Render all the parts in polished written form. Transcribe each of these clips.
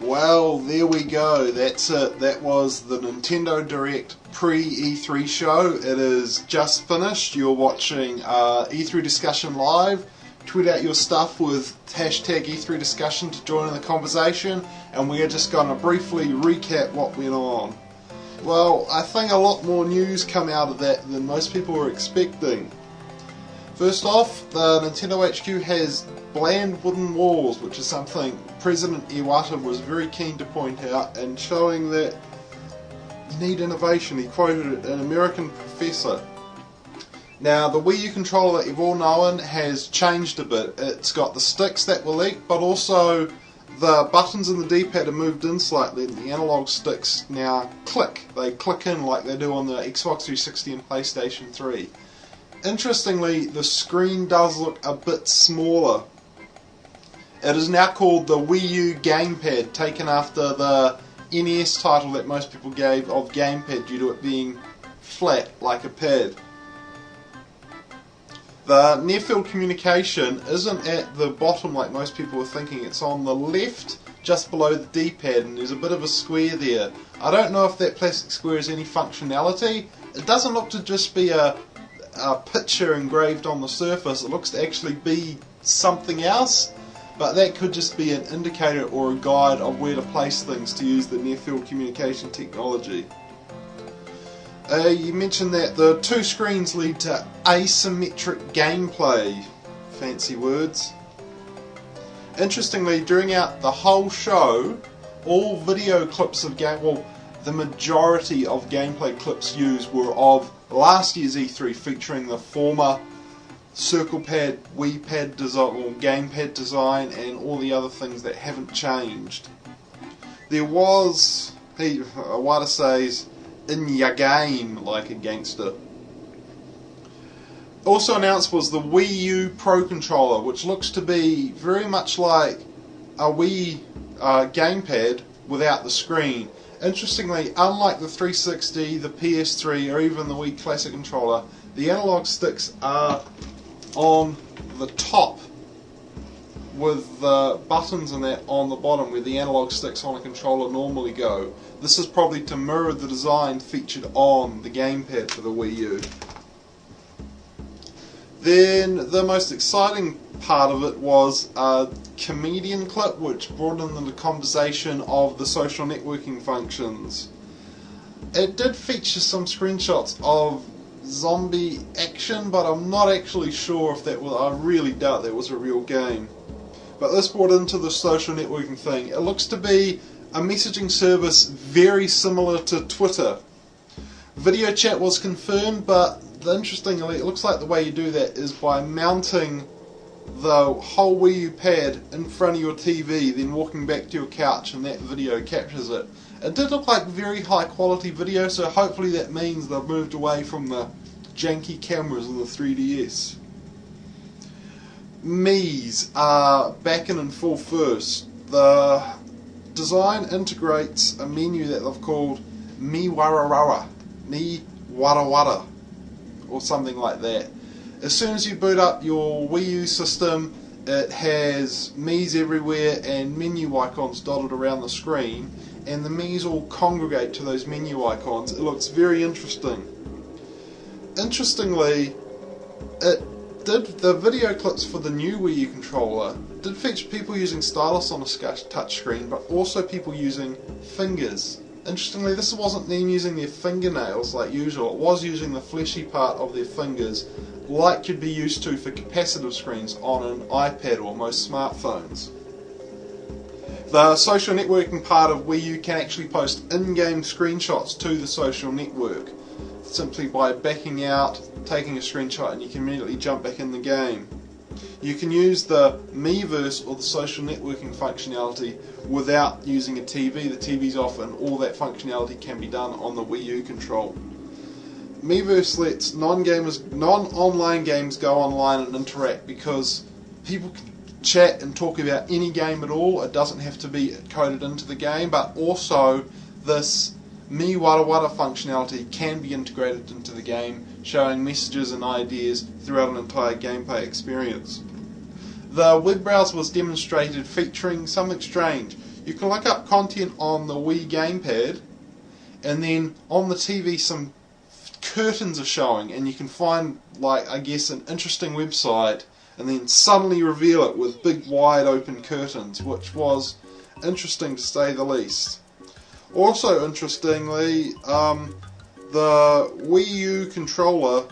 Well, there we go. That's it. That was the Nintendo Direct pre-E3 show. It is just finished. You're watching E3 Discussion Live. Tweet out your stuff with hashtag E3 Discussion to join in the conversation, and we are just going to briefly recap what went on. Well, I think a lot more news come out of that than most people were expecting. First off, the Nintendo HQ has bland wooden walls, which is something President Iwata was very keen to point out, and showing that you need innovation. He quoted an American professor. Now, the Wii U controller that you've all known has changed a bit. It's got the sticks that were leaked, but also the buttons in the D-pad have moved in slightly, and the analog sticks now click. They click in like they do on the Xbox 360 and PlayStation 3. Interestingly, the screen does look a bit smaller. It is now called the Wii U Gamepad, taken after the NES title that most people gave of Gamepad due to it being flat like a pad. The near-field communication isn't at the bottom like most people were thinking. It's on the left, just below the D-pad, and there's a bit of a square there. I don't know if that plastic square has any functionality. It doesn't look to just be a picture engraved on the surface. It looks to actually be something else, but that could just be an indicator or a guide of where to place things to use the near-field communication technology. You mentioned that the two screens lead to asymmetric gameplay. Fancy words. Interestingly, during the whole show, all video clips of the majority of gameplay clips used were of last year's E3, featuring the former Circle Pad, Wii Pad design, or Gamepad design, and all the other things that haven't changed. There was, Iwata says, in your game like a gangster. Also announced was the Wii U Pro Controller, which looks to be very much like a Wii gamepad without the screen. Interestingly, unlike the 360, the PS3, or even the Wii Classic controller, the analog sticks are on the top with the buttons and that on the bottom where the analog sticks on a controller normally go. This is probably to mirror the design featured on the gamepad for the Wii U. Then the most exciting part of it was a comedian clip which brought in the conversation of the social networking functions. It did feature some screenshots of zombie action, but I'm not actually sure if that was, I really doubt that was a real game. But this brought into the social networking thing. It looks to be a messaging service very similar to Twitter. Video chat was confirmed, but interestingly, it looks like the way you do that is by mounting the whole Wii U pad in front of your TV, then walking back to your couch, and that video captures it. It did look like very high quality video, so hopefully that means they've moved away from the janky cameras of the 3DS. Mii's are back in full force. The design integrates a menu that they've called Mi Wara Wara, or something like that. As soon as you boot up your Wii U system, it has Mii's everywhere and menu icons dotted around the screen, and the Mii's all congregate to those menu icons. It looks very interesting. Interestingly, the video clips for the new Wii U controller did feature people using stylus on a touch screen, but also people using fingers. Interestingly, this wasn't them using their fingernails like usual. It was using the fleshy part of their fingers, like you'd be used to for capacitive screens on an iPad or most smartphones. The social networking part of Wii U can actually post in-game screenshots to the social network, simply by backing out, taking a screenshot, and you can immediately jump back in the game. You can use the Miiverse or the social networking functionality without using a TV. The TV's off and all that functionality can be done on the Wii U control. Miiverse lets non-online games go online and interact, because people can chat and talk about any game at all. It doesn't have to be coded into the game, but also this Mi Wara Wara functionality can be integrated into the game, showing messages and ideas throughout an entire gameplay experience. The web browser was demonstrated featuring something strange. You can look up content on the Wii gamepad, and then on the TV some curtains are showing, and you can find, like, I guess, an interesting website, and then suddenly reveal it with big wide open curtains, which was interesting to say the least. Also interestingly, the Wii U controller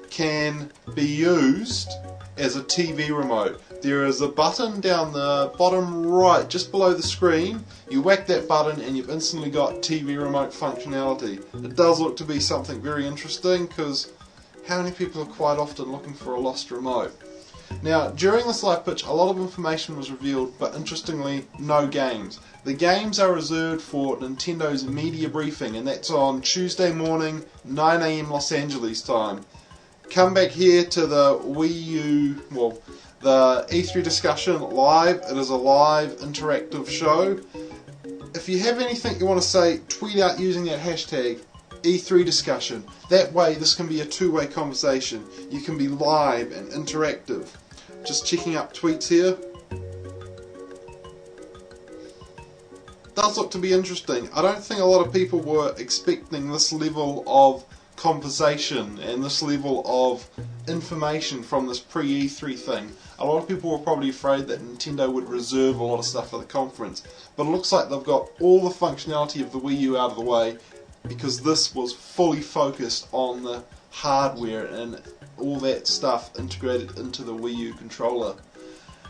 can be used as a TV remote. There is a button down the bottom right, just below the screen. You whack that button and you've instantly got TV remote functionality. It does look to be something very interesting, because how many people are quite often looking for a lost remote? Now, during this live pitch, a lot of information was revealed, but interestingly, no games. The games are reserved for Nintendo's media briefing, and that's on Tuesday morning, 9 AM Los Angeles time. Come back here to the Wii U, well, the E3 discussion live. It is a live interactive show. If you have anything you want to say, tweet out using that hashtag E3 discussion. That way this can be a two-way conversation. You can be live and interactive. Just checking up tweets here. Does look to be interesting. I don't think a lot of people were expecting this level of conversation and this level of information from this pre-E3 thing. A lot of people were probably afraid that Nintendo would reserve a lot of stuff for the conference, but it looks like they've got all the functionality of the Wii U out of the way, because this was fully focused on the hardware and all that stuff integrated into the Wii U controller.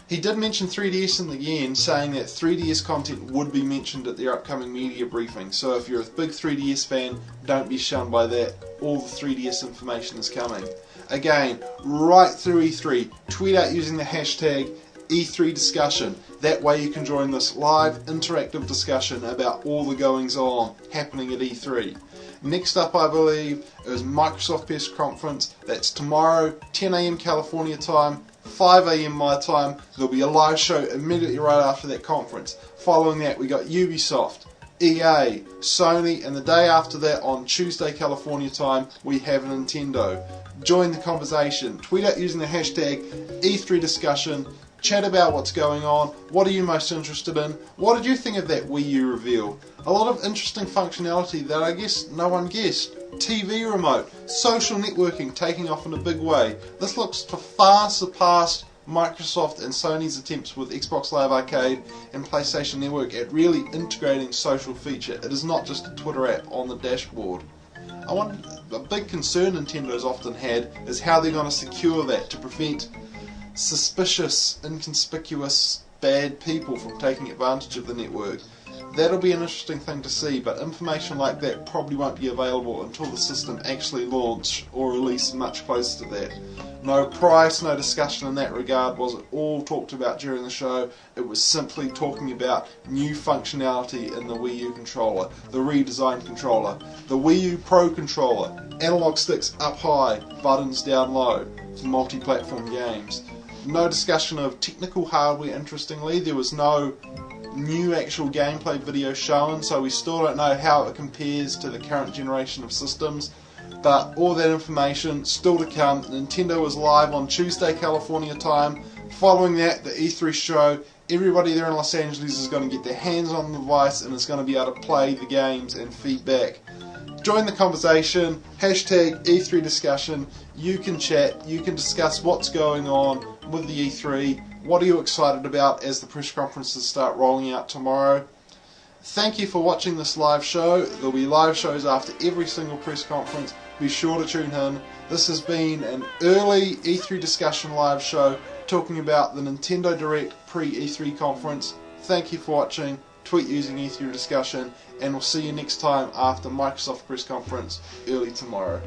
He did mention 3DS in the end, saying that 3DS content would be mentioned at their upcoming media briefing. So if you're a big 3DS fan, don't be shunned by that. All the 3DS information is coming. Again, right through E3, tweet out using the hashtag E3 discussion. That way you can join this live interactive discussion about all the goings on happening at E3. Next up, I believe, is Microsoft Press Conference. That's tomorrow, 10 AM California time, 5 AM my time. There'll be a live show immediately right after that conference. Following that, we got Ubisoft, EA, Sony, and the day after that, on Tuesday California time, we have Nintendo. Join the conversation. Tweet out using the hashtag E3 discussion. Chat about what's going on. What are you most interested in? What did you think of that Wii U reveal? A lot of interesting functionality that I guess no one guessed. TV remote, social networking taking off in a big way. This looks to far surpass Microsoft and Sony's attempts with Xbox Live Arcade and PlayStation Network at really integrating social feature. It is not just a Twitter app on the dashboard. A big concern Nintendo's often had is how they're going to secure that to prevent suspicious, inconspicuous, bad people from taking advantage of the network. That'll be an interesting thing to see, but information like that probably won't be available until the system actually launch or release much closer to that. No price, no discussion in that regard was at all talked about during the show. It was simply talking about new functionality in the Wii U controller, the redesigned controller, the Wii U Pro controller, analog sticks up high, buttons down low for multi-platform games. No discussion of technical hardware, interestingly. There was no new actual gameplay video shown, so we still don't know how it compares to the current generation of systems. But all that information still to come. Nintendo was live on Tuesday California time. Following that, the E3 show. Everybody there in Los Angeles is going to get their hands on the device and is going to be able to play the games and feedback. Join the conversation, hashtag E3 discussion. You can chat, you can discuss what's going on with the E3. What are you excited about as the press conferences start rolling out tomorrow? Thank you for watching this live show. There'll be live shows after every single press conference. Be sure to tune in. This has been an early E3 discussion live show talking about the Nintendo Direct pre-E3 conference. Thank you for watching. Tweet using E3 discussion, and we'll see you next time after Microsoft press conference early tomorrow.